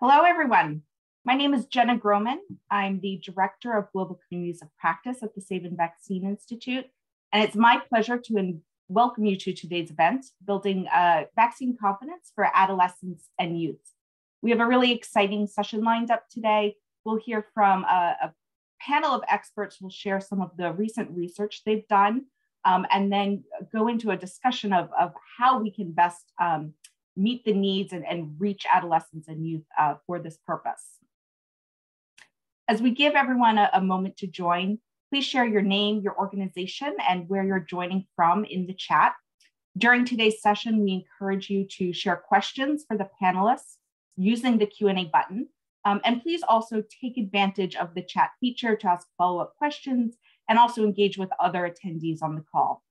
Hello, everyone. My name is Jenna Groman. I'm the Director of Global Communities of Practice at the Sabin Vaccine Institute, and it's my pleasure to welcome you to today's event, Building Vaccine Confidence for Adolescents and Youth. We have a really exciting session lined up today. We'll hear from a panel of experts who will share some of the recent research they've done, and then go into a discussion of how we can best meet the needs and reach adolescents and youth for this purpose. As we give everyone a moment to join, please share your name, your organization, and where you're joining from in the chat. During today's session, we encourage you to share questions for the panelists using the Q&A button. And please also take advantage of the chat feature to ask follow-up questions and also engage with other attendees on the call.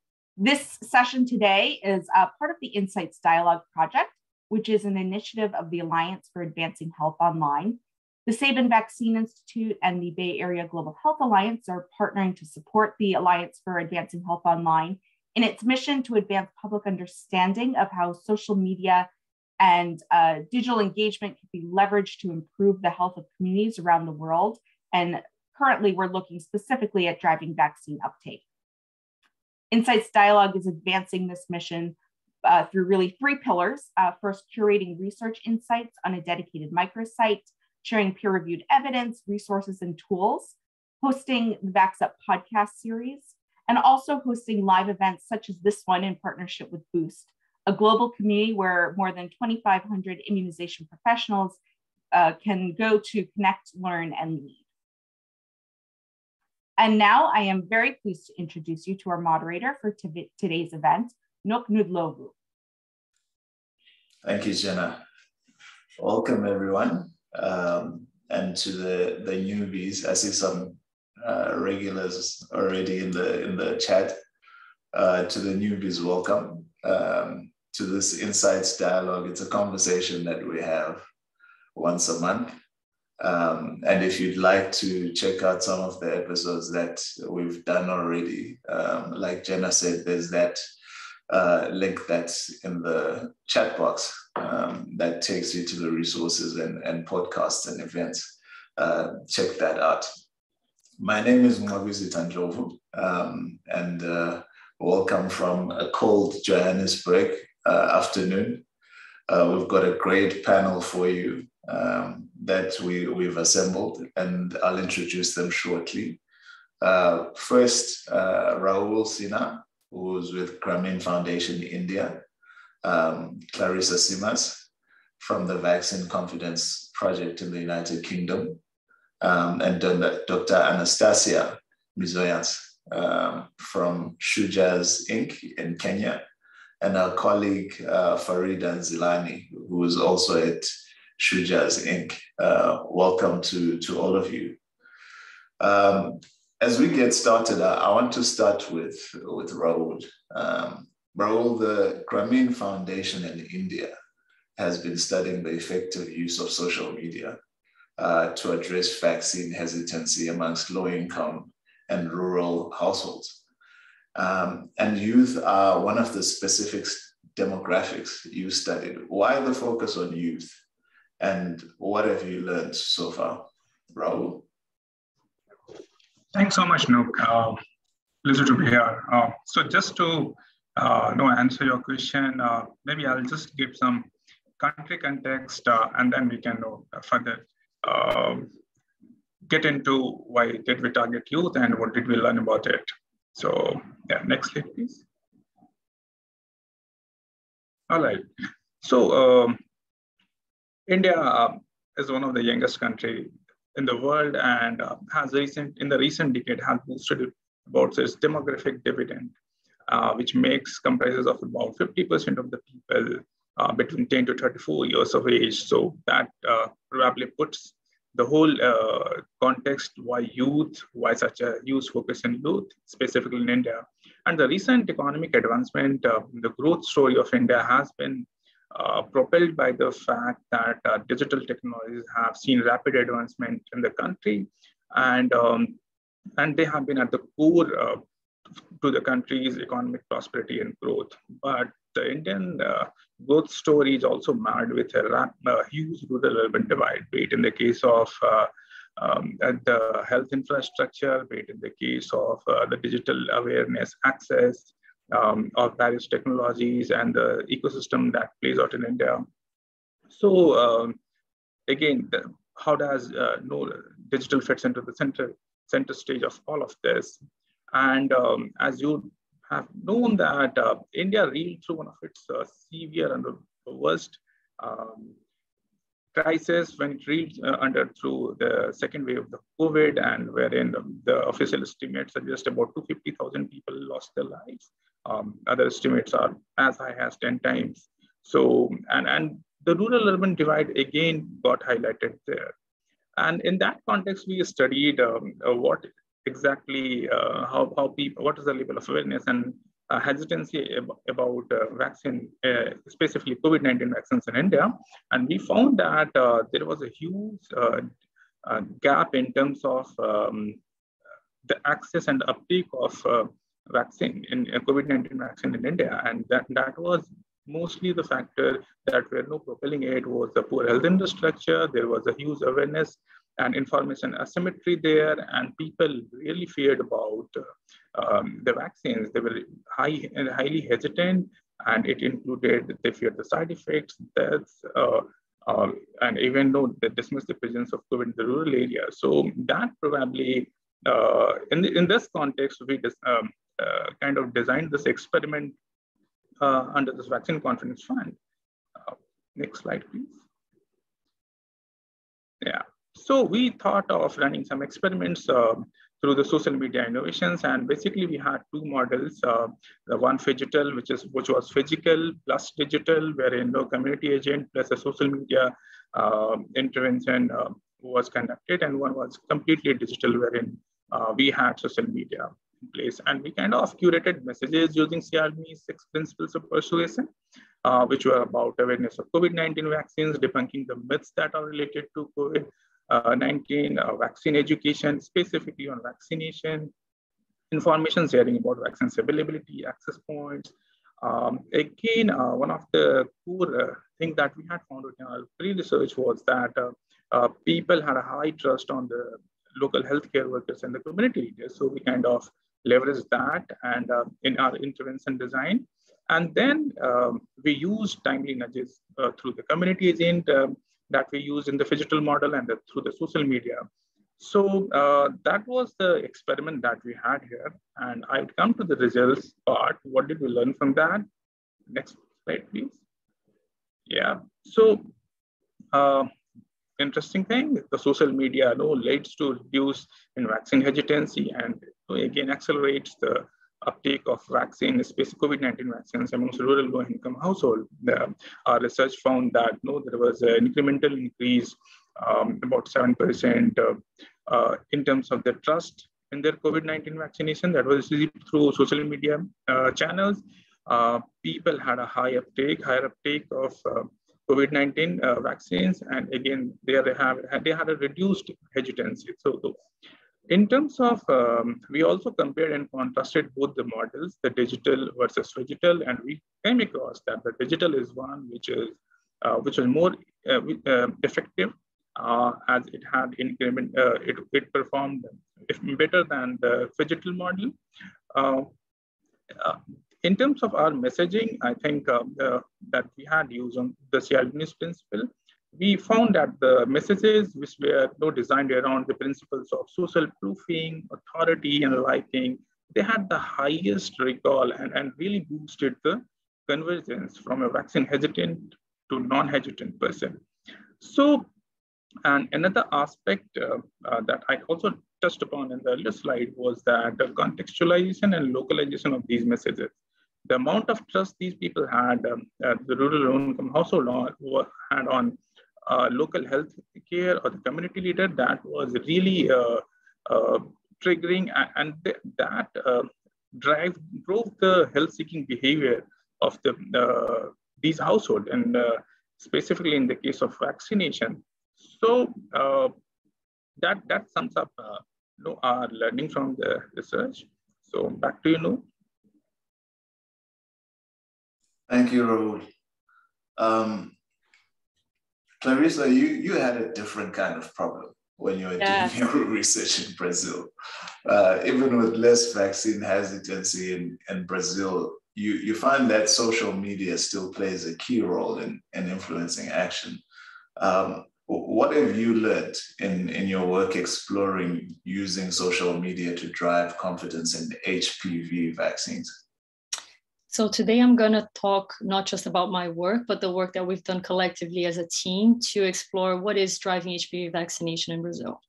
This session today is part of the Insights Dialogue Project, which is an initiative of the Alliance for Advancing Health Online. The Sabin Vaccine Institute and the Bay Area Global Health Alliance are partnering to support the Alliance for Advancing Health Online in its mission to advance public understanding of how social media and digital engagement can be leveraged to improve the health of communities around the world. And currently, we're looking specifically at driving vaccine uptake. Insights Dialogue is advancing this mission through really three pillars. First, curating research insights on a dedicated microsite, sharing peer-reviewed evidence, resources, and tools, hosting the VaxUp podcast series, and also hosting live events such as this one in partnership with Boost, a global community where more than 2,500 immunization professionals can go to connect, learn, and lead. And now I am very pleased to introduce you to our moderator for today's event, Nok Nudlovu. Thank you, Jenna. Welcome, everyone. And to the newbies, I see some regulars already in the chat. To the newbies, welcome to this Insights Dialogue. It's a conversation that we have once a month. And if you'd like to check out some of the episodes that we've done already, like Jenna said, there's that link that's in the chat box that takes you to the resources and podcasts and events. Check that out. My name is Mwabizi Tanjovu, and welcome from a cold Johannesburg afternoon. We've got a great panel for you that we've assembled, and I'll introduce them shortly. First, Rahul Sinha, who's with Grameen Foundation India, Clarissa Simas from the Vaccine Confidence Project in the United Kingdom, and Dr. Anastasia Mizoyans from Shujaz Inc. in Kenya, and our colleague Farida Zilani, who is also at Shujaz Inc. Welcome to all of you. As we get started, I want to start with Rahul. Rahul, the Grameen Foundation in India has been studying the effective use of social media to address vaccine hesitancy amongst low-income and rural households. And youth are one of the specific demographics you studied. Why the focus on youth? And what have you learned so far, Rahul? Thanks so much, Nook. Pleasure to be here. So just to answer your question, maybe I'll just give some country context, and then we can further get into why did we target youth and what did we learn about it. So yeah, next slide, please. All right. So India is one of the youngest country in the world, and in the recent decade has boosted about its demographic dividend, which comprises of about 50% of the people between 10 to 34 years of age. So that probably puts the whole context why such a huge focus in youth, specifically in India. And the recent economic advancement, the growth story of India has been propelled by the fact that digital technologies have seen rapid advancement in the country, and they have been at the core to the country's economic prosperity and growth. But the Indian growth story is also marred with a huge rural-urban divide, be it in the case of the health infrastructure, be it in the case of the digital awareness access, of various technologies and the ecosystem that plays out in India. So again, how does digital fits into the center stage of all of this? And as you have known that India reeled through one of its severe and the worst crisis when it reeled through the second wave of the COVID, and wherein the official estimates suggest about 250,000 people lost their lives. Other estimates are as high as 10 times. So, and the rural-urban divide again got highlighted there. And in that context, we studied what exactly, how people, what is the level of awareness and hesitancy about vaccine, specifically COVID-19 vaccines in India. And we found that there was a huge gap in terms of the access and uptake of vaccine in COVID-19 vaccine in India. And that was mostly the factor that were propelling it was the poor health infrastructure. There was a huge awareness and information asymmetry there, and people really feared about the vaccines. They were highly hesitant, and it included, they feared the side effects, deaths, and even though they dismissed the presence of COVID in the rural area. So that probably, in this context, we kind of designed this experiment under this Vaccine Confidence Fund. Next slide, please. Yeah. So we thought of running some experiments through the social media innovations, and basically we had two models: the one phygital, which was physical plus digital, wherein no community agent plus a social media intervention was conducted, and one was completely digital, wherein we had social media in place, and we kind of curated messages using CRM's 6 principles of persuasion, which were about awareness of COVID-19 vaccines, debunking the myths that are related to COVID-19, vaccine education, specifically on vaccination, information sharing about vaccines availability, access points. Again, one of the core things that we had found in our pre-research was that people had a high trust on the local healthcare workers and the community leaders. So we kind of leveraged that and in our intervention design. And then we used timely nudges through the community agent that we use in the phygital model and through the social media. So that was the experiment that we had here. And I would come to the results part. What did we learn from that? Next slide, please. Yeah. So interesting thing, the social media leads to reduce in vaccine hesitancy, and again accelerates the uptake of vaccine, especially COVID-19 vaccines amongst rural low-income households. Our research found that there was an incremental increase, about 7% in terms of the trust in their COVID-19 vaccination that was received through social media channels. People had a higher uptake of COVID-19 vaccines, and again, they had a reduced hesitancy. So in terms of, we also compared and contrasted both the models, the digital versus phygital, and we came across that the digital is one which is more effective, as it had increment, it performed better than the phygital model. In terms of our messaging, I think that we had used on the CRBN's principle, we found that the messages which were designed around the principles of social proofing, authority, and liking, they had the highest recall and really boosted the convergence from a vaccine hesitant to non-hesitant person. So, and another aspect that I also touched upon in the earlier slide was that the contextualization and localization of these messages. The amount of trust these people had, the rural low-income household had on local health care or the community leader, that was really triggering, and that drove the health-seeking behavior of these households, and specifically in the case of vaccination. So that sums up our learning from the research. So back to you, Nu. Thank you, Raul. Clarissa, you had a different kind of problem when you were doing your research in Brazil. Even with less vaccine hesitancy in Brazil, you find that social media still plays a key role in influencing action. What have you learned in your work exploring using social media to drive confidence in HPV vaccines? So today I'm going to talk not just about my work, but the work that we've done collectively as a team to explore what is driving HPV vaccination in Brazil.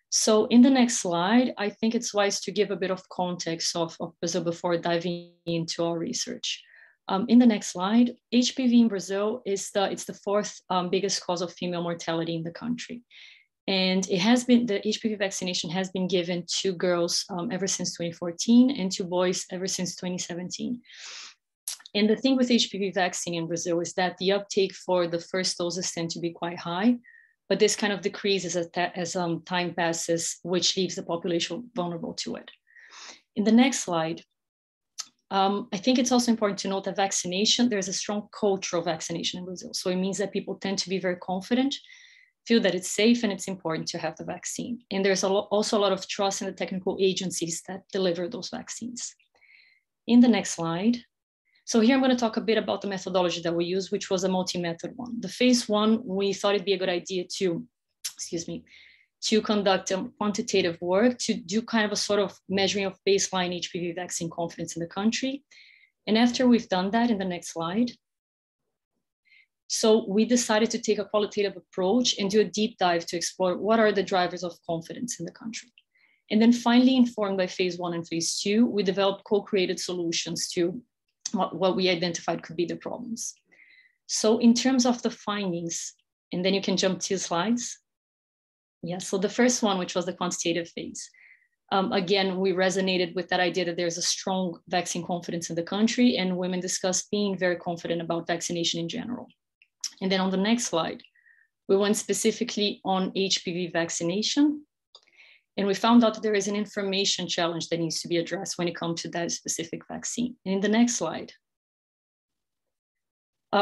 So in the next slide, I think it's wise to give a bit of context of Brazil before diving into our research. In the next slide, HPV in Brazil is the fourth biggest cause of female mortality in the country. And the HPV vaccination has been given to girls ever since 2014 and to boys ever since 2017. And the thing with HPV vaccine in Brazil is that the uptake for the first doses tend to be quite high, but this kind of decreases as time passes, which leaves the population vulnerable to it. In the next slide, I think it's also important to note that vaccination, there's a strong culture of vaccination in Brazil. So it means that people tend to be very confident, feel that it's safe and it's important to have the vaccine. And there's also a lot of trust in the technical agencies that deliver those vaccines. In the next slide. So here I'm going to talk a bit about the methodology that we use, which was a multi-method one. The phase one, we thought it'd be a good idea to conduct quantitative work to do kind of a sort of measuring of baseline HPV vaccine confidence in the country. And after we've done that, in the next slide, so we decided to take a qualitative approach and do a deep dive to explore what are the drivers of confidence in the country. And then finally, informed by phase one and phase two, we developed co-created solutions to what we identified could be the problems. So in terms of the findings, and then you can jump 2 slides. Yeah, so the first one, which was the quantitative phase. Again, we resonated with that idea that there's a strong vaccine confidence in the country, and women discussed being very confident about vaccination in general. And then on the next slide, we went specifically on HPV vaccination. And we found out that there is an information challenge that needs to be addressed when it comes to that specific vaccine. And in the next slide,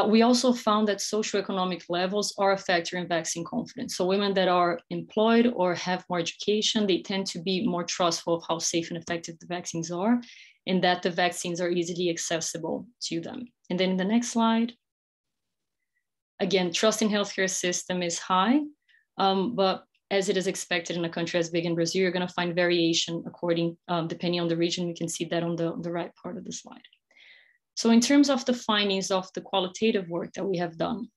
we also found that socioeconomic levels are a factor in vaccine confidence. So women that are employed or have more education, they tend to be more trustful of how safe and effective the vaccines are, and that the vaccines are easily accessible to them. And then in the next slide, again, trust in healthcare system is high, but as it is expected in a country as big in Brazil, you're going to find variation depending on the region. You can see that on the right part of the slide. So in terms of the findings of the qualitative work that we have done,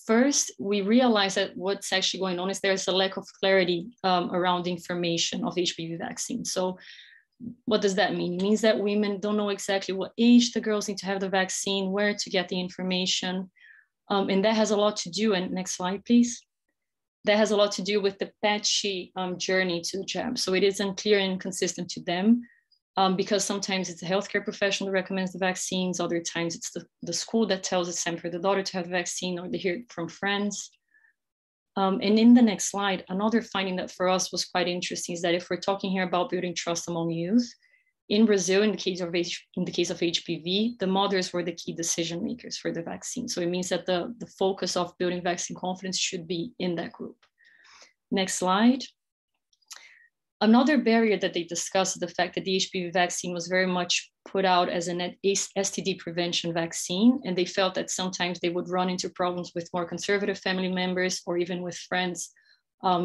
first, we realized that what's actually going on is there's a lack of clarity around the information of HPV vaccine. So what does that mean? It means that women don't know exactly what age the girls need to have the vaccine, where to get the information. And that has a lot to do, and next slide, please. That has a lot to do with the patchy journey to the jab. So it is unclear and inconsistent to them because sometimes it's a healthcare professional that recommends the vaccines. Other times it's the school that tells it's time for the daughter to have the vaccine, or they hear it from friends. And in the next slide, another finding that for us was quite interesting is that if we're talking here about building trust among youth, in Brazil, in the case of HPV, the mothers were the key decision makers for the vaccine. So it means that the focus of building vaccine confidence should be in that group. Next slide. Another barrier that they discussed is the fact that the HPV vaccine was very much put out as an STD prevention vaccine, and they felt that sometimes they would run into problems with more conservative family members or even with friends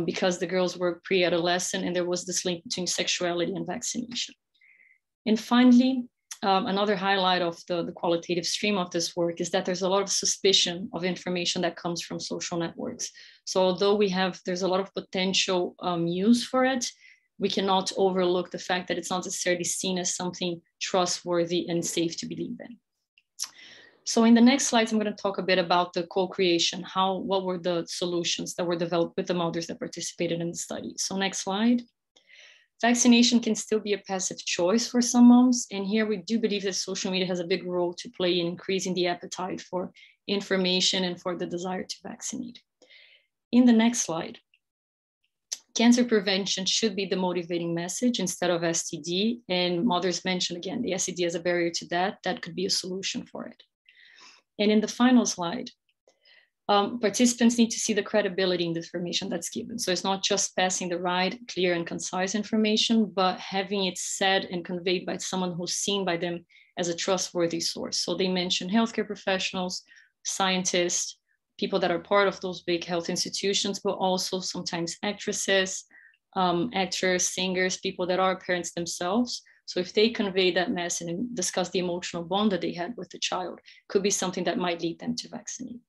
because the girls were pre-adolescent, and there was this link between sexuality and vaccination. And finally, another highlight of the qualitative stream of this work is that there's a lot of suspicion of information that comes from social networks. So although there's a lot of potential use for it, we cannot overlook the fact that it's not necessarily seen as something trustworthy and safe to believe in. So in the next slides, I'm going to talk a bit about the co-creation, what were the solutions that were developed with the mothers that participated in the study. So next slide. Vaccination can still be a passive choice for some moms. And here we do believe that social media has a big role to play in increasing the appetite for information and for the desire to vaccinate. In the next slide, cancer prevention should be the motivating message instead of STD. And mothers mentioned again, the STD as a barrier to that could be a solution for it. And in the final slide, participants need to see the credibility in the information that's given. So it's not just passing the right, clear and concise information, but having it said and conveyed by someone who's seen by them as a trustworthy source. So they mentioned healthcare professionals, scientists, people that are part of those big health institutions, but also sometimes actresses, actors, singers, people that are parents themselves. So if they convey that message and discuss the emotional bond that they had with the child, could be something that might lead them to vaccinate.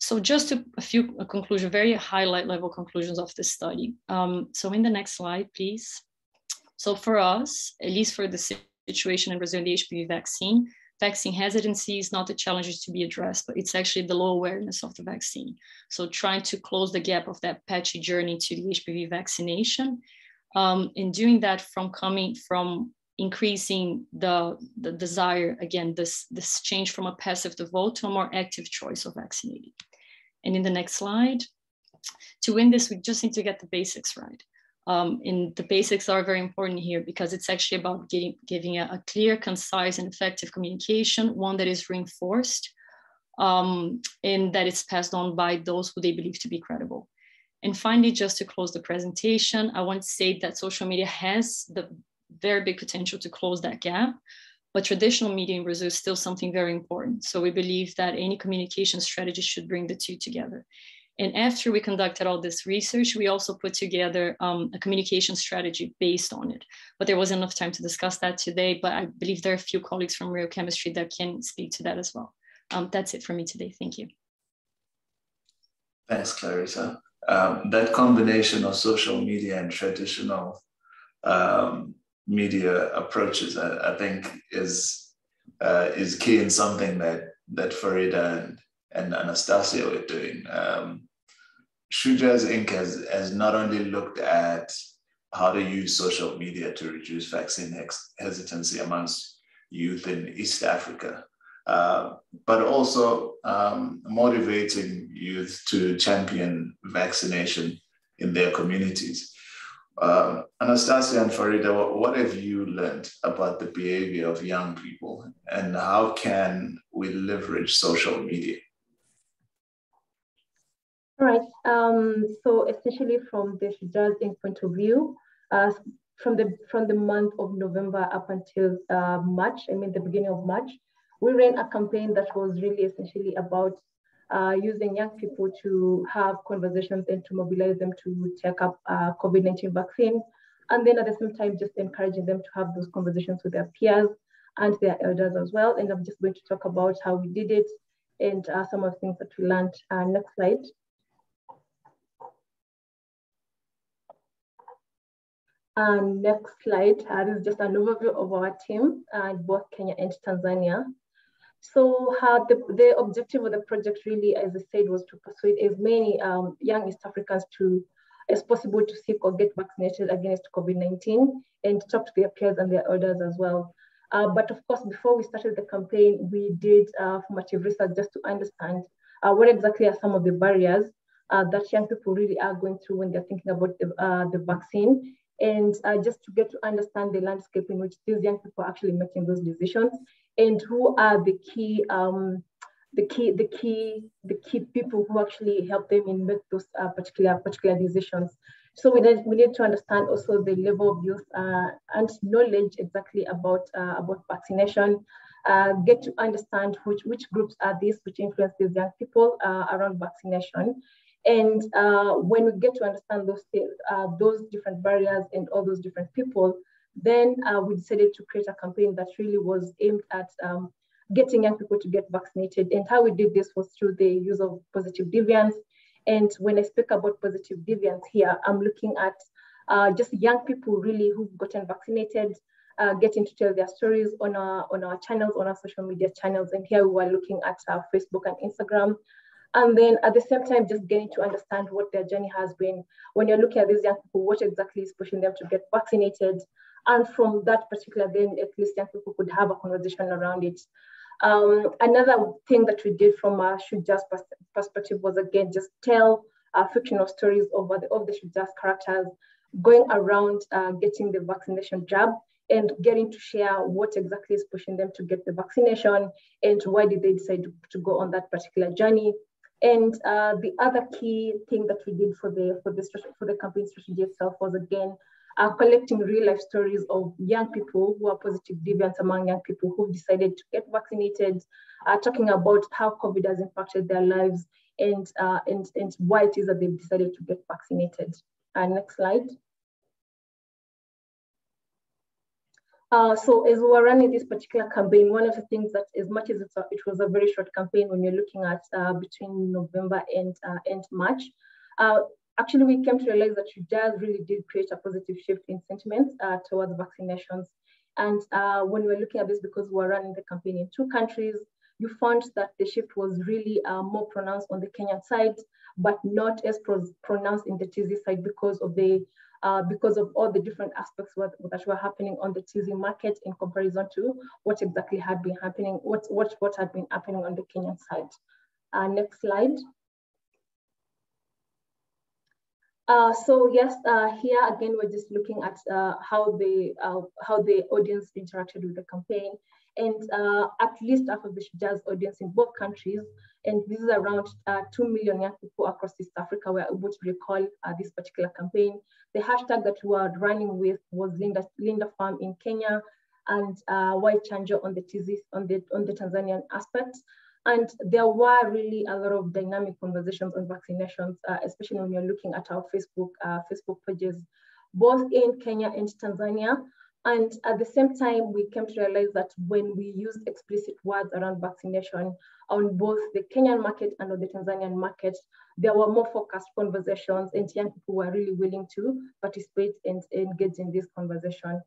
So just a few conclusions, very highlight level conclusions of this study. So in the next slide, please. So for us, at least for the situation in Brazil, the HPV vaccine hesitancy is not the challenges to be addressed, but it's actually the low awareness of the vaccine. So trying to close the gap of that patchy journey to the HPV vaccination. In doing that from increasing the desire, again, this change from a passive to vote to a more active choice of vaccinating. And in the next slide, to win this, we just need to get the basics right. And the basics are very important here because it's actually about giving a clear, concise, and effective communication, one that is reinforced and that is passed on by those who they believe to be credible. And finally, just to close the presentation, I want to say that social media has the very big potential to close that gap, but traditional media in Brazil is still something very important. So we believe that any communication strategy should bring the two together. And after we conducted all this research, we also put together a communication strategy based on it. But there wasn't enough time to discuss that today, but I believe there are a few colleagues from Real Chemistry that can speak to that as well. That's it for me today. Thank you. Thanks, Clarissa. That combination of social media and traditional media approaches, I think, is key in something that Farida and Anastasia were doing. Shuja's Inc. has not only looked at how to use social media to reduce vaccine hesitancy amongst youth in East Africa, but also motivating youth to champion vaccination in their communities. Anastasia and Farida, what have you learned about the behavior of young people, and how can we leverage social media? All right. So essentially, from the Shuja's Inc. point of view, from the month of November up until March, the beginning of March, we ran a campaign that was really essentially about using young people to have conversations and to mobilize them to take up COVID-19 vaccine. And then at the same time, just encouraging them to have those conversations with their peers and their elders as well. And I'm just going to talk about how we did it and some of the things that we learned. Next slide. Next slide. This is just an overview of our team in both Kenya and Tanzania. So the objective of the project really, as I said, was to persuade as many young East Africans as possible to seek or get vaccinated against COVID-19 and talk to their peers and their elders as well. But of course, before we started the campaign, we did formative research just to understand what exactly are some of the barriers that young people really are going through when they're thinking about the vaccine, and just to get to understand the landscape in which these young people are actually making those decisions, and who are the key people who actually help them in make those particular decisions. So we need to understand also the level of youth and knowledge exactly about vaccination. Get to understand which groups are these, which influence these young people around vaccination. And when we get to understand those different barriers and all those different people, then we decided to create a campaign that really was aimed at getting young people to get vaccinated. And how we did this was through the use of positive deviance. And when I speak about positive deviance here, I'm looking at just young people really who've gotten vaccinated, getting to tell their stories on our channels, on our social media channels. And here we were looking at Facebook and Instagram. And then at the same time, just getting to understand what their journey has been. When you're looking at these young people, what exactly is pushing them to get vaccinated? And from that particular, then at least young people could have a conversation around it. Another thing that we did from a Shuja's perspective was, again, just tell fictional stories of the Shujaz characters going around getting the vaccination jab and getting to share what exactly is pushing them to get the vaccination and why did they decide to go on that particular journey. And the other key thing that we did for the campaign strategy itself was, again, collecting real life stories of young people who are positive deviants among young people who've decided to get vaccinated, talking about how COVID has impacted their lives and why it is that they've decided to get vaccinated. Next slide. So as we were running this particular campaign, one of the things that, as much as it was a very short campaign when you're looking at between November and March, actually we came to realize that Shujaz really did create a positive shift in sentiment towards vaccinations. And when we were looking at this, because we were running the campaign in 2 countries, you found that the shift was really more pronounced on the Kenyan side, but not as pronounced in the TZ side because of all the different aspects that were happening on the TZ market in comparison to what exactly had been happening, what had been happening on the Kenyan side. Next slide. So yes, here again, we're just looking at how the audience interacted with the campaign. And at least half of the Shujaz audience in both countries, and this is around 2 million young people across East Africa, were able to recall this particular campaign. The hashtag that we were running with was Linda Farm in Kenya and White Chanjo on the TZ, on the Tanzanian aspect. And there were really a lot of dynamic conversations on vaccinations, especially when you're looking at our Facebook pages, both in Kenya and Tanzania. And at the same time, we came to realize that when we used explicit words around vaccination on both the Kenyan market and on the Tanzanian market, there were more focused conversations and young people were really willing to participate and engage in this conversation.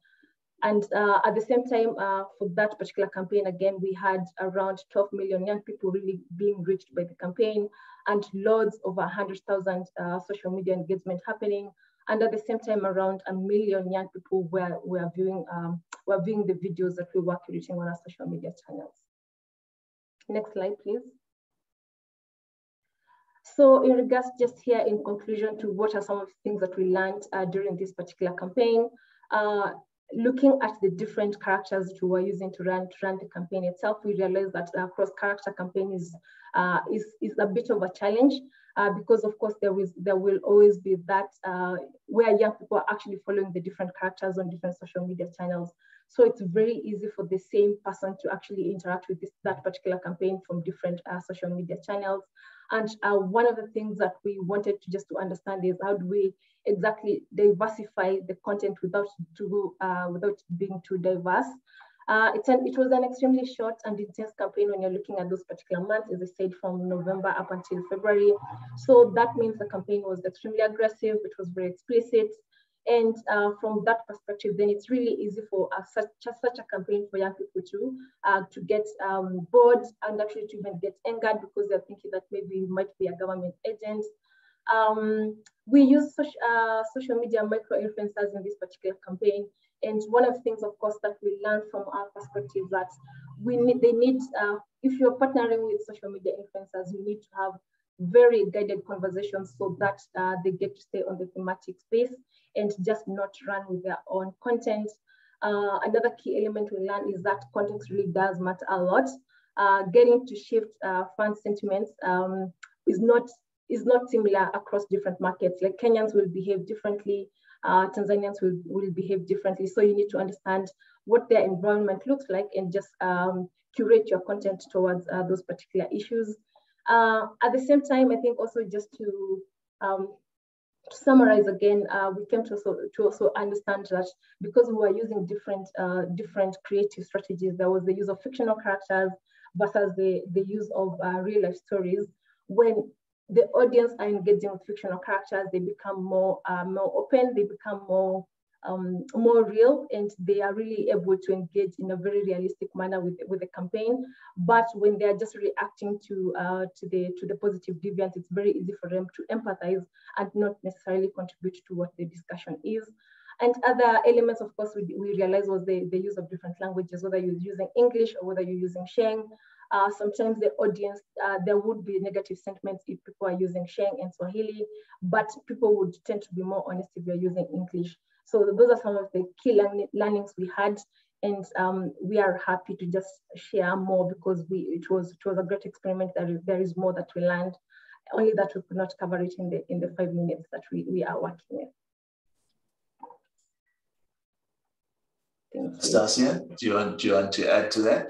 And at the same time, for that particular campaign, again, we had around 12 million young people really being reached by the campaign and loads over 100,000 social media engagement happening. And at the same time, around 1 million young people were viewing the videos that we were creating on our social media channels. Next slide, please. So in regards just here in conclusion to what are some of the things that we learned during this particular campaign, looking at the different characters that we were using to run the campaign itself, we realized that cross-character campaign is a bit of a challenge because of course there will always be that where young people are actually following the different characters on different social media channels. So it's very easy for the same person to actually interact with that particular campaign from different social media channels. And one of the things that we wanted to understand is how do we exactly diversify the content without being too diverse. It was an extremely short and intense campaign when you're looking at those particular months, as I said, from November up until February. So that means the campaign was extremely aggressive, it was very explicit. And from that perspective, then it's really easy for such a campaign for young people to get bored and actually to even get angered because they're thinking that maybe you might be a government agent. We use social media micro-influencers in this particular campaign. And one of the things, of course, that we learned from our perspective that if you're partnering with social media influencers, you need to have very guided conversations so that they get to stay on the thematic space and just not run with their own content. Another key element we learned is that context really does matter a lot. Getting to shift fan sentiments is not similar across different markets. Like Kenyans will behave differently, Tanzanians will behave differently. So you need to understand what their environment looks like and just curate your content towards those particular issues. At the same time, I think also just to summarize again, we came to also understand that because we were using different creative strategies, there was the use of fictional characters versus the use of real life stories. When the audience are engaging with fictional characters, they become more open, they become more real, and they are really able to engage in a very realistic manner with the campaign. But when they are just reacting to the positive deviant, it's very easy for them to empathize and not necessarily contribute to what the discussion is. And other elements, of course, we realized was the use of different languages, whether you're using English or whether you're using Sheng. Sometimes the audience, there would be negative sentiments if people are using Sheng and Swahili, but people would tend to be more honest if you're using English. So those are some of the key learnings we had, and we are happy to just share more because it was a great experiment. There is more that we learned, only that we could not cover it in the 5 minutes that we are working with. Stasia, do you want to add to that?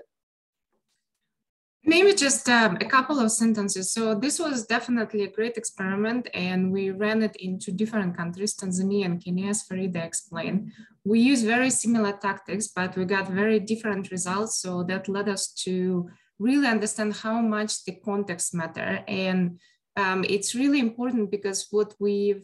Maybe just a couple of sentences. So this was definitely a great experiment, and we ran it into different countries, Tanzania and Kenya, as Farida explained. We used very similar tactics, but we got very different results. So that led us to really understand how much the context matter. And it's really important because what we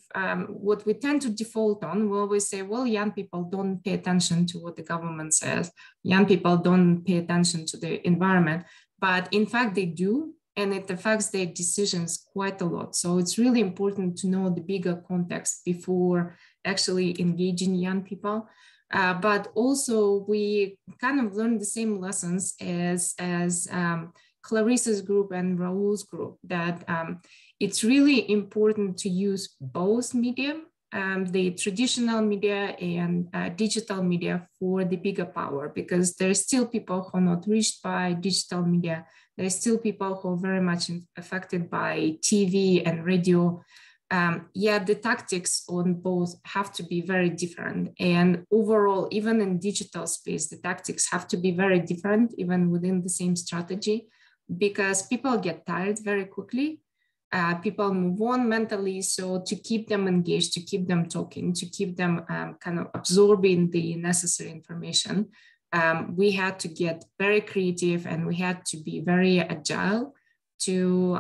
tend to default on, we always say, well, young people don't pay attention to what the government says. Young people don't pay attention to the environment. But in fact, they do, and it affects their decisions quite a lot. So it's really important to know the bigger context before actually engaging young people. But also, we kind of learned the same lessons as Clarissa's group and Raul's group, that it's really important to use both medium, the traditional media and digital media for the bigger power, because there's still people who are not reached by digital media. There's still people who are very much affected by TV and radio. Yet the tactics on both have to be very different. And overall, even in digital space, the tactics have to be very different, even within the same strategy, because people get tired very quickly. People move on mentally. So to keep them engaged, to keep them talking, to keep them kind of absorbing the necessary information, we had to get very creative, and we had to be very agile to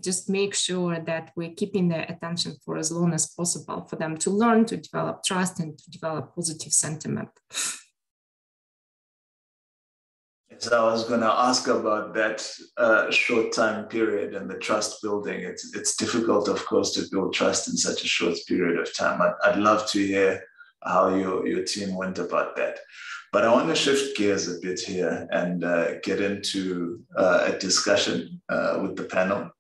just make sure that we're keeping their attention for as long as possible for them to learn, to develop trust, and to develop positive sentiment. So I was going to ask about that short time period and the trust building. It's difficult, of course, to build trust in such a short period of time. I'd love to hear how your team went about that. But I want to shift gears a bit here and get into a discussion with the panel.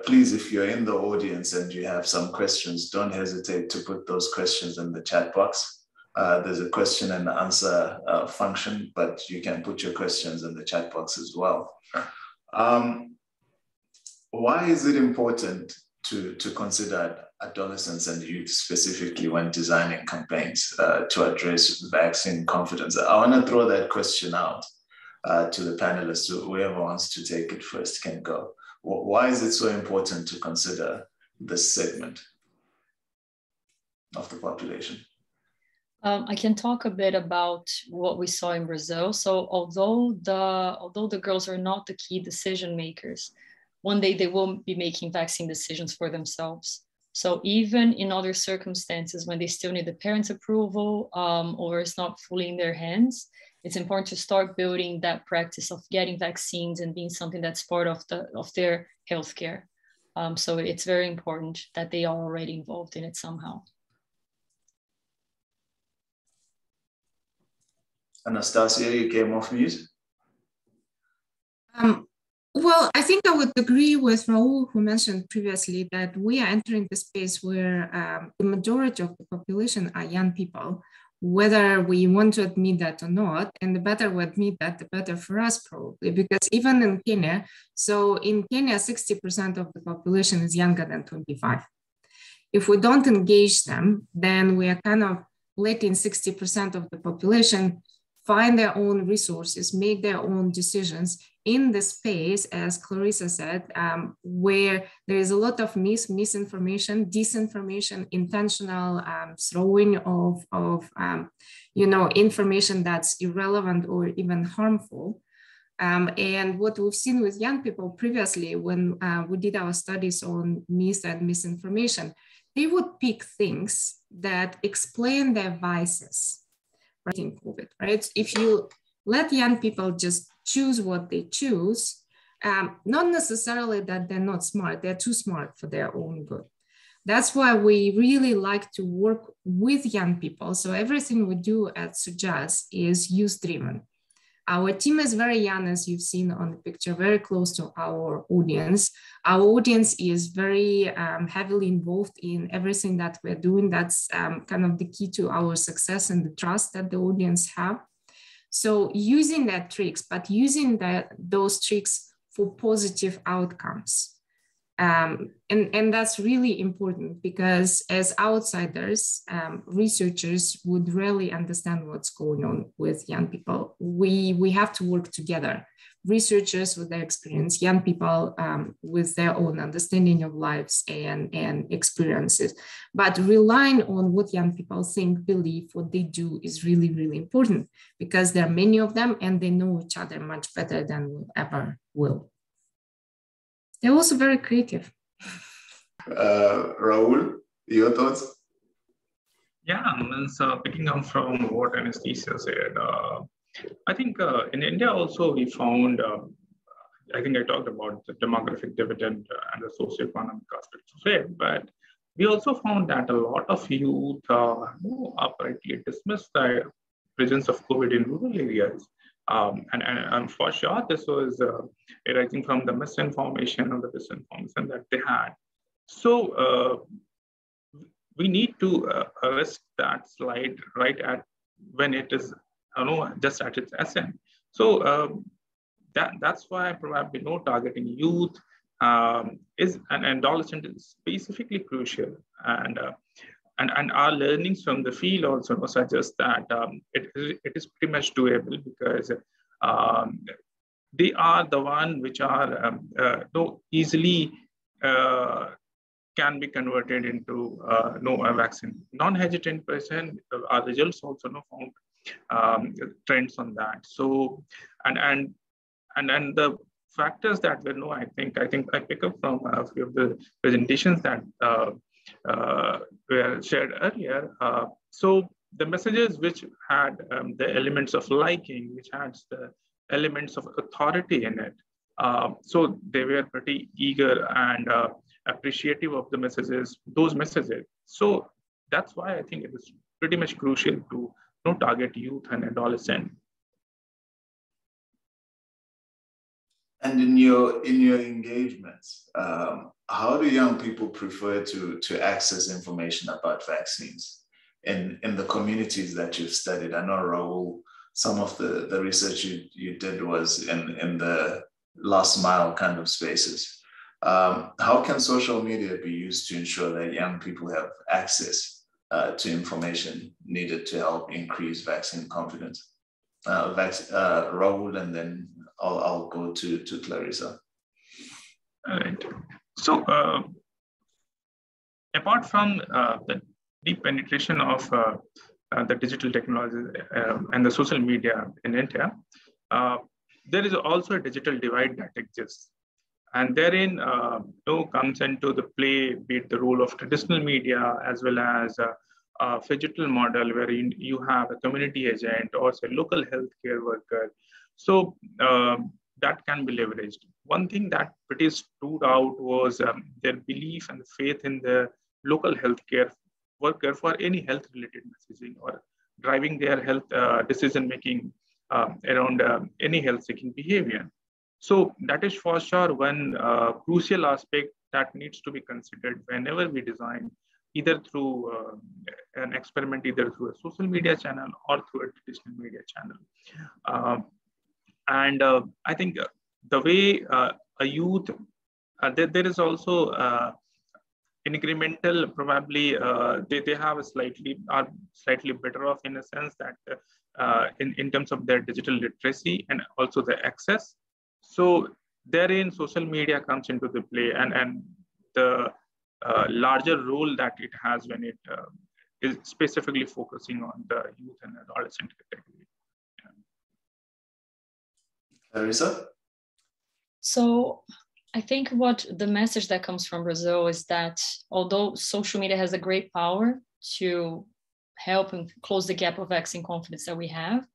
Please, if you're in the audience and you have some questions, don't hesitate to put those questions in the chat box. There's a question and answer function, but you can put your questions in the chat box as well. Why is it important to consider adolescents and youth specifically when designing campaigns to address vaccine confidence? I want to throw that question out to the panelists. So whoever wants to take it first can go. Why is it so important to consider this segment of the population? I can talk a bit about what we saw in Brazil. So although the girls are not the key decision makers, one day they will be making vaccine decisions for themselves. So even in other circumstances when they still need the parents' approval or it's not fully in their hands, it's important to start building that practice of getting vaccines and being something that's part of their healthcare. So it's very important that they are already involved in it somehow. Anastasia, you came off mute. Well, I think I would agree with Raul, who mentioned previously that we are entering the space where the majority of the population are young people, whether we want to admit that or not. And the better we admit that, the better for us probably, because even in Kenya, so in Kenya, 60% of the population is younger than 25. If we don't engage them, then we are kind of letting 60% of the population find their own resources, make their own decisions in the space, as Clarissa said, where there is a lot of misinformation, disinformation, intentional throwing of information that's irrelevant or even harmful. And what we've seen with young people previously, when we did our studies on myth and misinformation, they would pick things that explain their vices. In COVID, right? If you let young people just choose what they choose, not necessarily that they're not smart, they're too smart for their own good. That's why we really like to work with young people. So everything we do at Sujaz is youth-driven. Our team is very young, as you've seen on the picture, very close to our audience. Our audience is very heavily involved in everything that we're doing. That's kind of the key to our success and the trust that the audience have. So using that tricks, but using those tricks for positive outcomes. And that's really important because as outsiders, researchers would rarely understand what's going on with young people. We have to work together. Researchers with their experience, young people with their own understanding of lives and experiences. But relying on what young people think, believe, what they do is really, really important because there are many of them and they know each other much better than we ever will. They're also very creative. Raul, your thoughts? Yeah, so picking up from what Anastasia said, I think in India also we found, I think I talked about the demographic dividend and the socioeconomic aspects of it, but we also found that a lot of youth uprightly dismissed the presence of COVID in rural areas. And for sure, this was arising from the misinformation or the disinformation that they had. So we need to arrest that slide right at when it is, just at its essence. So that's why probably targeting youth is an adolescent is specifically crucial. And our learnings from the field also suggest that it is pretty much doable because they are the one which are easily can be converted into a vaccine. Non-hesitant person, our results also found trends on that. So and the factors that we know, I think I pick up from a few of the presentations that were shared earlier. So the messages which had the elements of liking, which had the elements of authority in it. So they were pretty eager and appreciative of the messages, those messages. So that's why I think it is pretty much crucial to target youth and adolescent. And in your engagements, how do young people prefer to access information about vaccines in the communities that you've studied? I know, Raul, some of the research you did was in the last mile kind of spaces. How can social media be used to ensure that young people have access to information needed to help increase vaccine confidence? Raul, and then I'll go to Clarissa. All right. So apart from the deep penetration of the digital technology and the social media in India, there is also a digital divide that exists. And therein comes into the play, be it the role of traditional media as well as a phygital model where you have a community agent or say local healthcare worker. So that can be leveraged. One thing that pretty stood out was their belief and faith in the local healthcare worker for any health-related messaging or driving their health decision-making around any health-seeking behavior. So that is for sure one crucial aspect that needs to be considered whenever we design, either through an experiment, either through a social media channel or through a traditional media channel. And I think the way a youth, there is also incremental, probably they have a slightly better off in a sense that in terms of their digital literacy and also the access. So therein social media comes into the play and the larger role that it has when it is specifically focusing on the youth and adolescent category. Clarissa? So I think what the message that comes from Brazil is that although social media has a great power to help and close the gap of vaccine confidence that we have,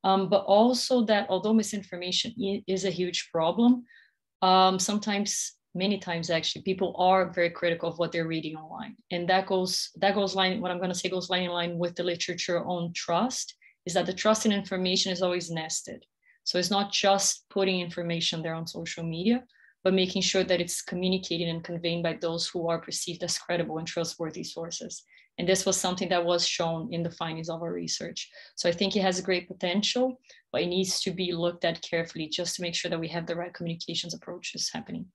but also that although misinformation is a huge problem, many times actually, people are very critical of what they're reading online. And that goes line, what I'm gonna say goes line in line with the literature on trust, is that the trust in information is always nested. So it's not just putting information there on social media, but making sure that it's communicated and conveyed by those who are perceived as credible and trustworthy sources. And this was something that was shown in the findings of our research. So I think it has a great potential, but it needs to be looked at carefully just to make sure that we have the right communications approaches happening.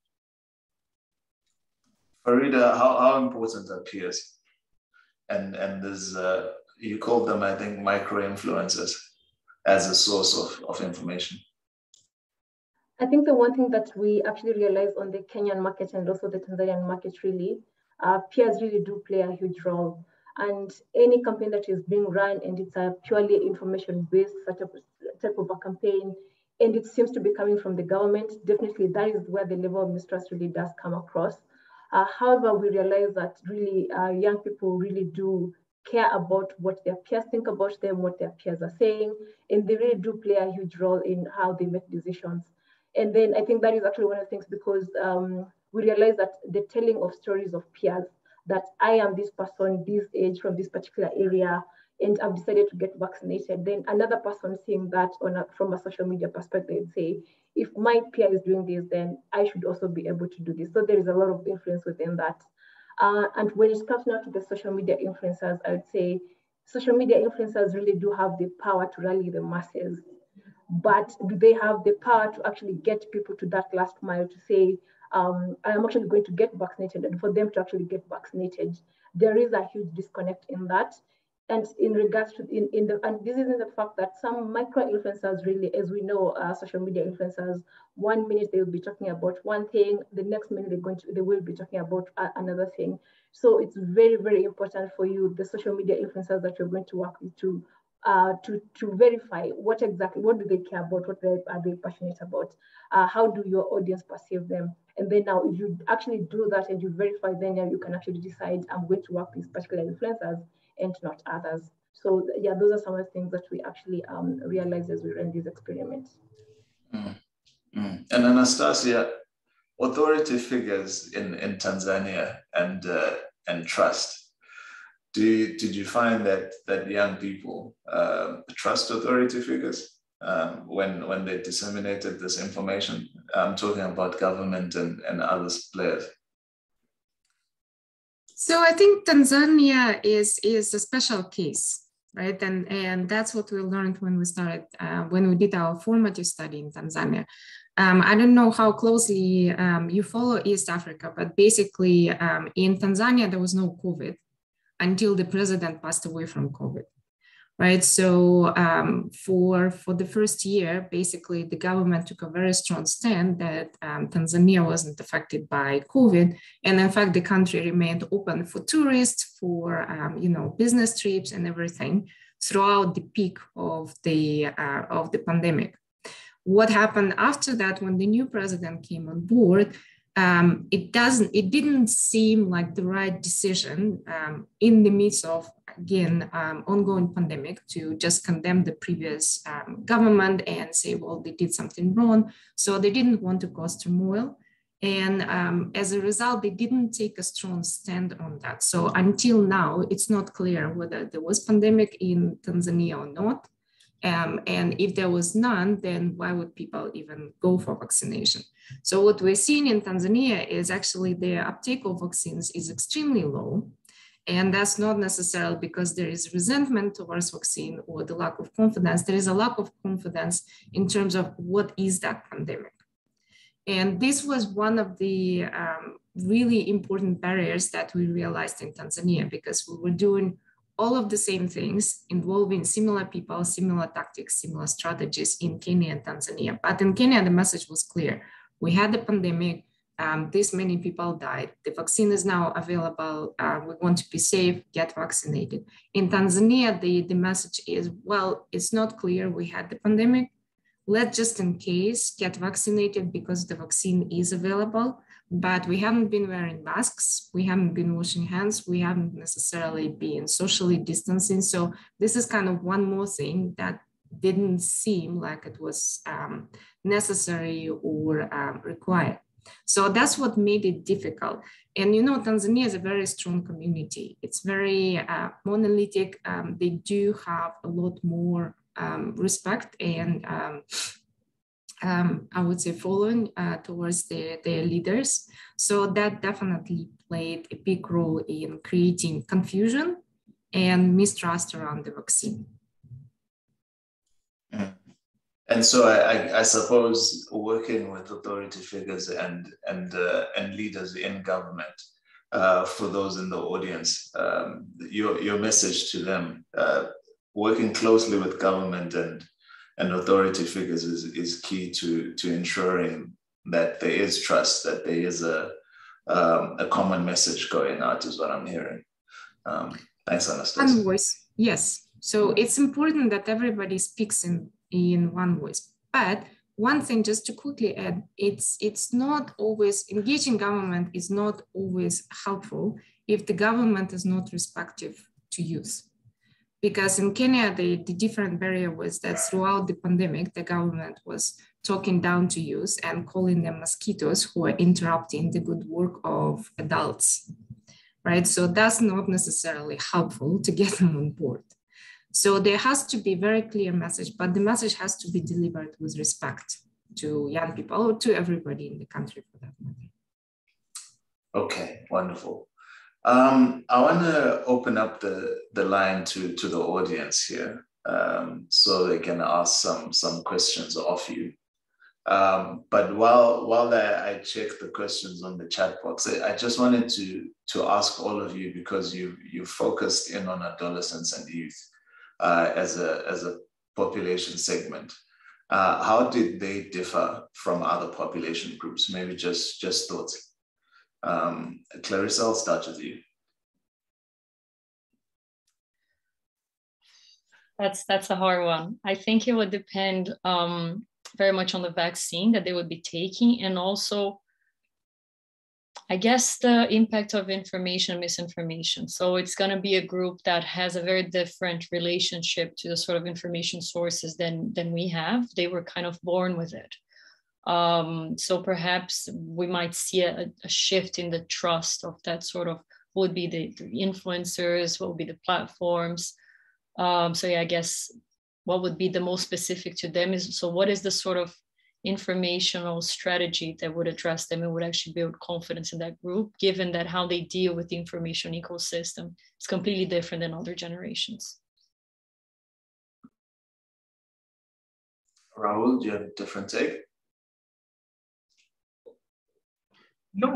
Farida, how important are peers? And there's, you called them, I think, micro-influencers as a source of information. I think the one thing that we actually realized on the Kenyan market and also the Tanzanian market really, peers really do play a huge role. And any campaign that is being run and it's a purely information-based type of a campaign, and it seems to be coming from the government, definitely that is where the level of mistrust really does come across. However, we realize that really young people really do care about what their peers think about them, what their peers are saying, and they really do play a huge role in how they make decisions. And then I think that is actually one of the things, because we realize that the telling of stories of peers, that I am this person, this age, from this particular area, and I've decided to get vaccinated. Then another person seeing that from a social media perspective, say, if my peer is doing this, then I should also be able to do this. So there is a lot of influence within that. And when it comes now to the social media influencers, I would say social media influencers really do have the power to rally the masses. But do they have the power to actually get people to that last mile to say, I am actually going to get vaccinated, and for them to actually get vaccinated? There is a huge disconnect in that. And in regards to, and this is in the fact that some micro-influencers really, as we know, social media influencers, 1 minute they will be talking about one thing, the next minute they will be talking about another thing. So it's very, very important for you, the social media influencers that you're going to work with, to verify what do they care about, what are they passionate about, how do your audience perceive them. And then now if you actually do that and you verify, then you can actually decide, I'm going to work with particular influencers and not others. So yeah, those are some of the things that we actually realize as we run these experiments. And Anastasia, authority figures in Tanzania and trust. Did you find that young people trust authority figures when they disseminated this information? I'm talking about government and other players. So I think Tanzania is a special case, right? And that's what we learned when we started, when we did our formative study in Tanzania. I don't know how closely you follow East Africa, but basically in Tanzania, there was no COVID until the president passed away from COVID, right? So for the first year, basically the government took a very strong stand that Tanzania wasn't affected by COVID. And in fact, the country remained open for tourists, for business trips and everything throughout the peak of the pandemic. What happened after that, when the new president came on board, it didn't seem like the right decision in the midst of, again, ongoing pandemic to just condemn the previous government and say, well, they did something wrong. So they didn't want to cause turmoil. And as a result, they didn't take a strong stand on that. So until now, it's not clear whether there was pandemic in Tanzania or not. And if there was none, then why would people even go for vaccination? So what we're seeing in Tanzania is actually the uptake of vaccines is extremely low. And that's not necessarily because there is resentment towards vaccine or the lack of confidence. There is a lack of confidence in terms of what is that pandemic. And this was one of the really important barriers that we realized in Tanzania, because we were doing all of the same things involving similar people, similar tactics, similar strategies in Kenya and Tanzania. But in Kenya, the message was clear. We had the pandemic, this many people died. The vaccine is now available. We want to be safe, get vaccinated. In Tanzania, the message is, well, it's not clear we had the pandemic. Let's just in case get vaccinated because the vaccine is available. But we haven't been wearing masks, we haven't been washing hands, we haven't necessarily been socially distancing. So this is kind of one more thing that didn't seem like it was necessary or required. So that's what made it difficult. And Tanzania is a very strong community. It's very monolithic. They do have a lot more respect and I would say, following towards their leaders. So that definitely played a big role in creating confusion and mistrust around the vaccine. And so I suppose working with authority figures and leaders in government, for those in the audience, your message to them, working closely with government and authority figures is key to ensuring that there is trust, that there is a common message going out, is what I'm hearing. Thanks, Anastasia. One voice, yes. So it's important that everybody speaks in one voice. But one thing, just to quickly add, it's not always, engaging government is not always helpful if the government is not respectful to youth. Because in Kenya, the different barrier was that throughout the pandemic, the government was talking down to youth and calling them mosquitoes who are interrupting the good work of adults, right? So that's not necessarily helpful to get them on board. So there has to be a very clear message, but the message has to be delivered with respect to young people or to everybody in the country for that matter. Okay, wonderful. I want to open up the line to the audience here, so they can ask some questions of you. But while I check the questions on the chat box, I just wanted to ask all of you, because you focused in on adolescents and youth as a population segment. How did they differ from other population groups? Maybe just thoughts. Clarissa, I'll start with you. That's a hard one. I think it would depend very much on the vaccine that they would be taking, and also, I guess, the impact of information, misinformation. So it's going to be a group that has a very different relationship to the sort of information sources than we have. They were kind of born with it. So perhaps we might see a shift in the trust of that sort of, what would be the influencers, what would be the platforms. So yeah, I guess what would be the most specific to them is, so what is the sort of informational strategy that would address them and would actually build confidence in that group, given that how they deal with the information ecosystem is completely different than other generations. Rahul, do you have a different take? No,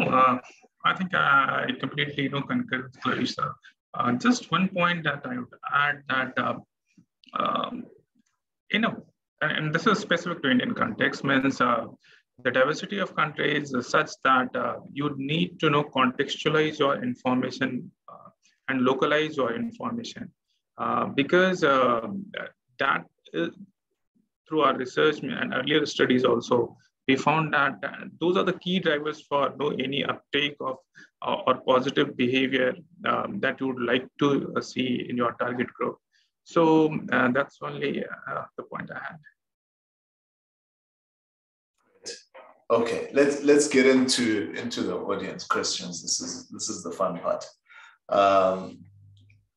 I think I completely concur with Clarissa. Just one point that I would add that, and this is specific to Indian context, means the diversity of countries is such that you need to contextualize your information and localize your information, because that is, through our research and earlier studies also, we found that those are the key drivers for any uptake of or positive behavior that you would like to see in your target group. So that's only the point I had. Okay, let's get into the audience questions. This is the fun part.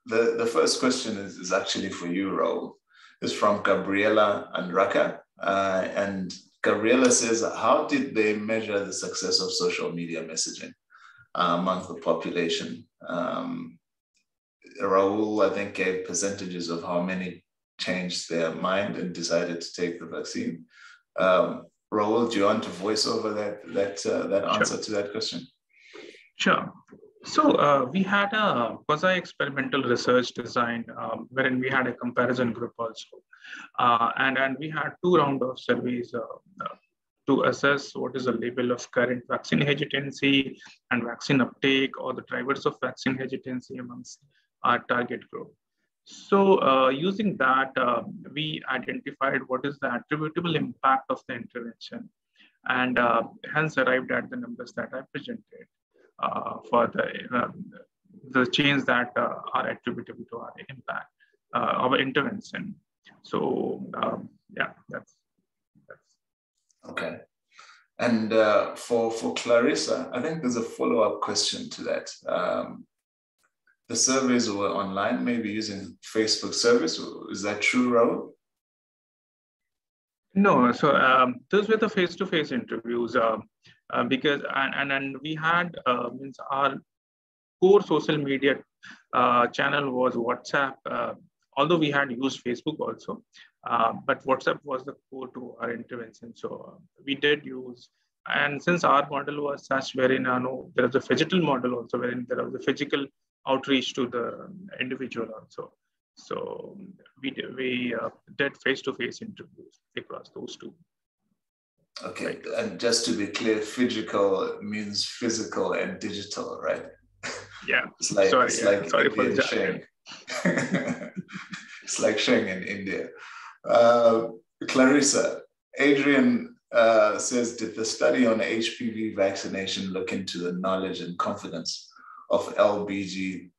The first question is actually for you, Rahul. It's from Gabriela Andraka, and Gabriela says, how did they measure the success of social media messaging among the population? Rahul, I think, gave percentages of how many changed their mind and decided to take the vaccine. Rahul, do you want to voice over that answer to that question? Sure. So we had a quasi-experimental research designed wherein we had a comparison group also. And we had 2 rounds of surveys to assess what is the level of current vaccine hesitancy and vaccine uptake, or the drivers of vaccine hesitancy amongst our target group. So using that, we identified what is the attributable impact of the intervention, and hence arrived at the numbers that I presented for the change that are attributable to our impact, our intervention. So yeah, that's. Okay. And for Clarissa, I think there's a follow-up question to that. The surveys were online, maybe using Facebook service. Is that true, Rahul? No, so those were the face-to-face interviews because and we had means our core social media channel was WhatsApp. Although we had used Facebook also, but WhatsApp was the core to our intervention. So we did use, and since our model was such wherein there was a phygital model also wherein there was a physical outreach to the individual also. So we did face-to-face interviews across those two. Okay, right. And just to be clear, physical means physical and digital, right? Yeah. It's like sorry for the Sheng. It's like Sheng in India. Clarissa, Adrian says, did the study on HPV vaccination look into the knowledge and confidence of LGBTQ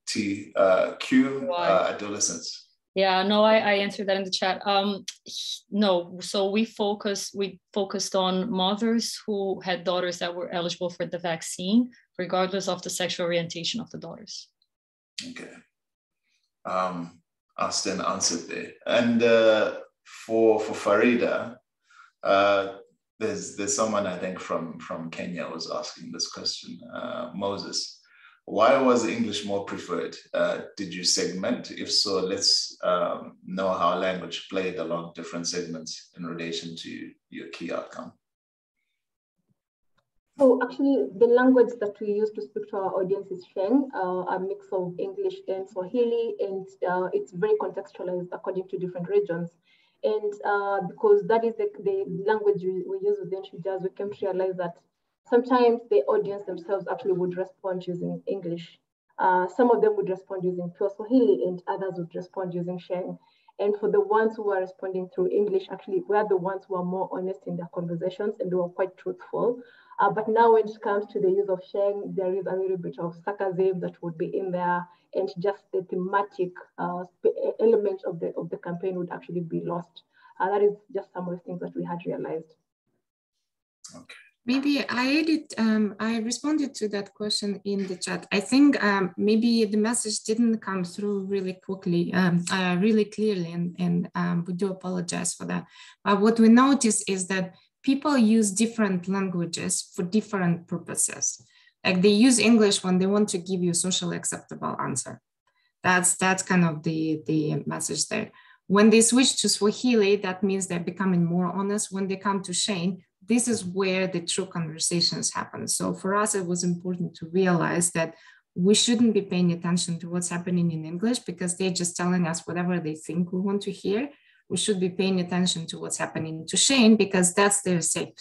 adolescents? Yeah, no, I answered that in the chat. No, so we focused on mothers who had daughters that were eligible for the vaccine, regardless of the sexual orientation of the daughters. Okay. Austin answered there. And for Farida, there's someone I think from Kenya was asking this question. Moses, why was English more preferred? Did you segment? If so, let's know how language played along different segments in relation to your key outcome. So actually, the language that we use to speak to our audience is Sheng, a mix of English and Swahili, and it's very contextualized according to different regions. And because that is the language we use with the individuals, we came to realize that sometimes the audience themselves actually would respond using English. Some of them would respond using pure Swahili, and others would respond using Sheng. And for the ones who are responding through English, actually, we are the ones who are more honest in their conversations and who are quite truthful. But now when it comes to the use of Sheng, there is a little bit of sarcasm that would be in there, and just the thematic element of the campaign would actually be lost. That is just some of the things that we had realized. Okay. Maybe I responded to that question in the chat. I think maybe the message didn't come through really quickly, really clearly, and we do apologize for that. But what we notice is that people use different languages for different purposes. Like they use English when they want to give you a socially acceptable answer. That's kind of the message there. When they switch to Swahili, that means they're becoming more honest. When they come to Sheng, this is where the true conversations happen. So for us, it was important to realize that we shouldn't be paying attention to what's happening in English because they're just telling us whatever they think we want to hear. We should be paying attention to what's happening to Sheng because that's their safe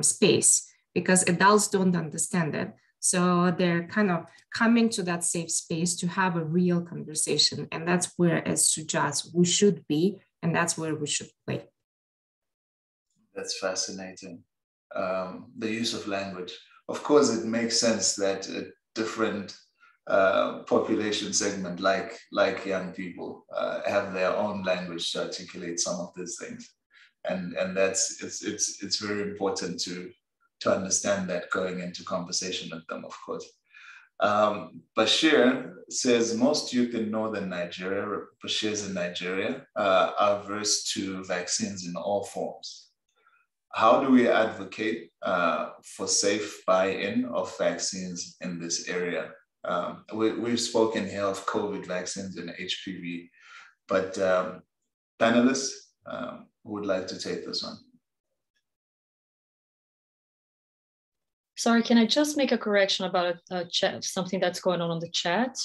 space, because adults don't understand it. So they're kind of coming to that safe space to have a real conversation. And that's where, as Sujats, we should be, and that's where we should play. That's fascinating. The use of language. Of course, it makes sense that a different population segment, like young people, have their own language to articulate some of these things, and that's it's very important to understand that going into conversation with them, of course. Bashir says most youth in northern Nigeria, Bashir's in Nigeria, are averse to vaccines in all forms. How do we advocate for safe buy-in of vaccines in this area? We've spoken here of COVID vaccines and HPV, but panelists, who would like to take this one? Sorry, can I just make a correction about something that's going on the chat?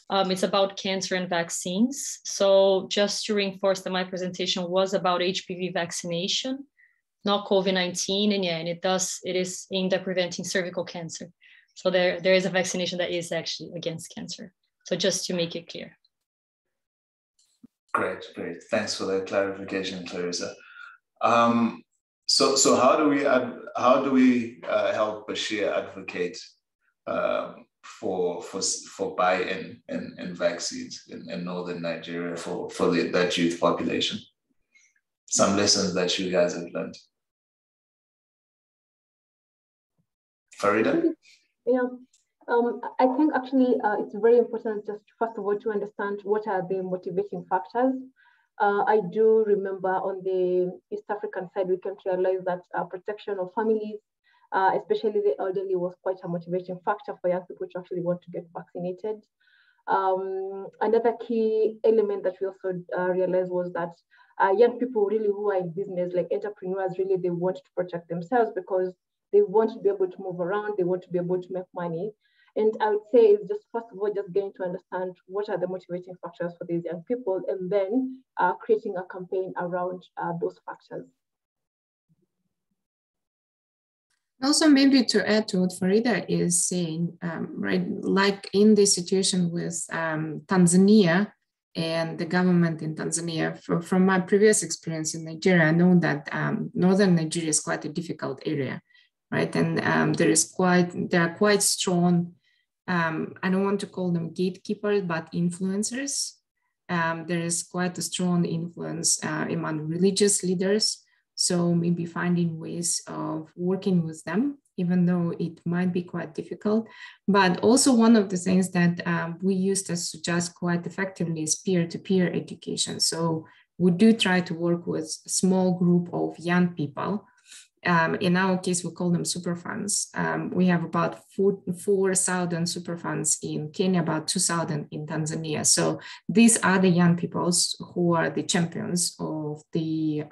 It's about cancer and vaccines. So just to reinforce that my presentation was about HPV vaccination, not COVID-19, and yeah, and it is aimed at preventing cervical cancer. So there is a vaccination that is actually against cancer. So just to make it clear. Great. Thanks for that clarification, Clarissa. So how do we help Bashir advocate for buy-in in vaccines in northern Nigeria for that youth population? Some lessons that you guys have learned. Farida? Yeah, I think actually it's very important just first of all to understand what are the motivating factors. I do remember on the East African side, we came to realize that protection of families, especially the elderly, was quite a motivating factor for young people to actually want to get vaccinated. Another key element that we also realized was that young people really who are in business, like entrepreneurs, really they want to protect themselves because they want to be able to move around, they want to be able to make money. And I would say it's just, first of all, just getting to understand what are the motivating factors for these young people, and then creating a campaign around those factors. Also, maybe to add to what Farida is saying, right, like in the situation with Tanzania and the government in Tanzania, from my previous experience in Nigeria, I know that northern Nigeria is quite a difficult area, right? And there are quite strong, I don't want to call them gatekeepers, but influencers. There is quite a strong influence among religious leaders. So maybe finding ways of working with them, even though it might be quite difficult. But also one of the things that we use to suggest quite effectively is peer-to-peer education. So we do try to work with a small group of young people. In our case, we call them super funds. We have about 4,000 super funds in Kenya, about 2,000 in Tanzania. So these are the young people who are the champions of the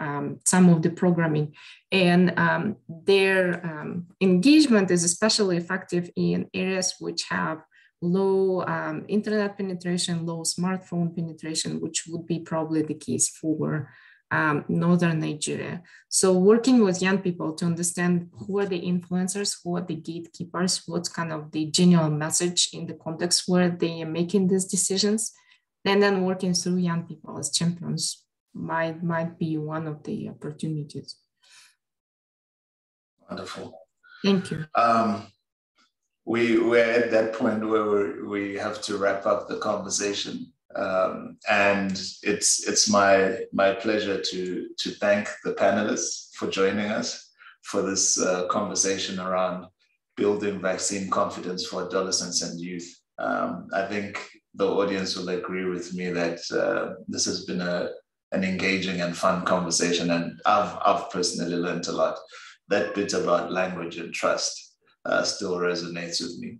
some of the programming, and their engagement is especially effective in areas which have low internet penetration, low smartphone penetration, which would be probably the case for northern Nigeria. So working with young people to understand who are the influencers, who are the gatekeepers, what's kind of the genuine message in the context where they are making these decisions, and then working through young people as champions might be one of the opportunities. Wonderful. Thank you. We're at that point where we have to wrap up the conversation. And it's my pleasure to thank the panelists for joining us for this conversation around building vaccine confidence for adolescents and youth. I think the audience will agree with me that this has been an engaging and fun conversation, and I've personally learned a lot. That bit about language and trust still resonates with me.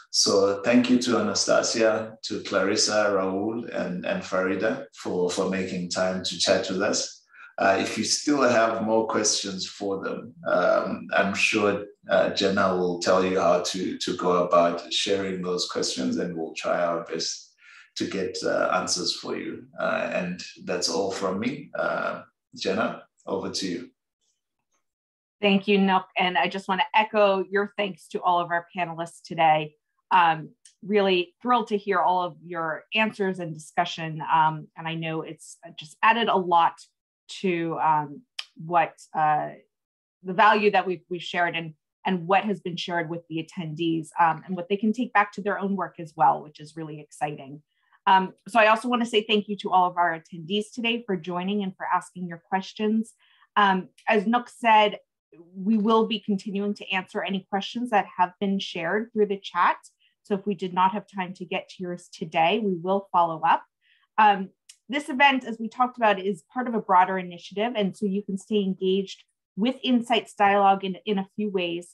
So thank you to Anastasia, to Clarissa, Raul, and Farida for making time to chat with us. If you still have more questions for them, I'm sure Jenna will tell you how to go about sharing those questions, and we'll try our best to get answers for you. And that's all from me. Jenna, over to you. Thank you, Nook. And I just want to echo your thanks to all of our panelists today. Really thrilled to hear all of your answers and discussion. And I know it's just added a lot to what the value that we've shared and what has been shared with the attendees and what they can take back to their own work as well, which is really exciting. So I also want to say thank you to all of our attendees today for joining and for asking your questions. As Nook said, we will be continuing to answer any questions that have been shared through the chat. So if we did not have time to get to yours today, we will follow up. This event, as we talked about, is part of a broader initiative. And so you can stay engaged with Insights Dialogue in a few ways.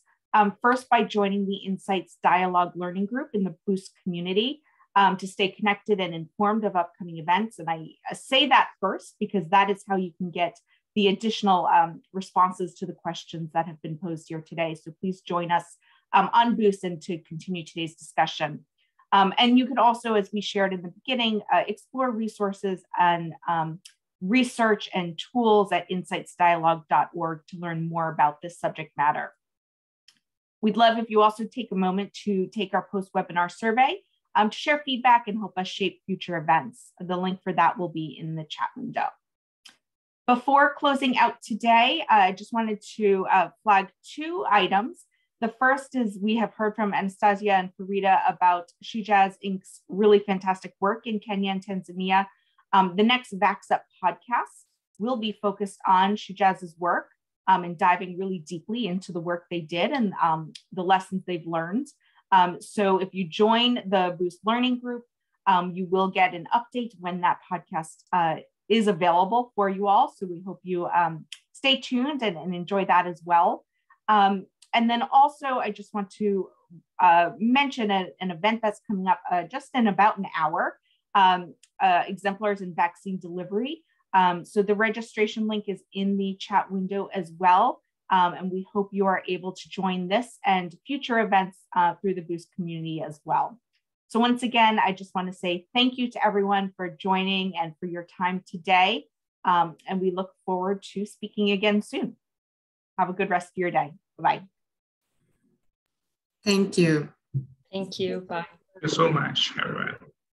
First, by joining the Insights Dialogue Learning Group in the Boost community to stay connected and informed of upcoming events. And I say that first because that is how you can get the additional responses to the questions that have been posed here today. So please join us on Boost and to continue today's discussion. And you can also, as we shared in the beginning, explore resources and research and tools at insightsdialogue.org to learn more about this subject matter. We'd love if you also take a moment to take our post-webinar survey to share feedback and help us shape future events. The link for that will be in the chat window. Before closing out today, I just wanted to flag two items. The first is we have heard from Anastasia and Farida about Shujaz Inc.'s really fantastic work in Kenya and Tanzania. The next Vax Up podcast will be focused on Shujaz's work and diving really deeply into the work they did and the lessons they've learned. So if you join the Boost Learning Group, you will get an update when that podcast is available for you all. So we hope you stay tuned and enjoy that as well. And then also, I just want to mention an event that's coming up just in about an hour, exemplars in vaccine delivery. So the registration link is in the chat window as well. And we hope you are able to join this and future events through the Boost community as well. So once again, I just want to say thank you to everyone for joining and for your time today. And we look forward to speaking again soon. Have a good rest of your day. Bye-bye. Thank you. Thank you. Bye. Thank you so much, everyone.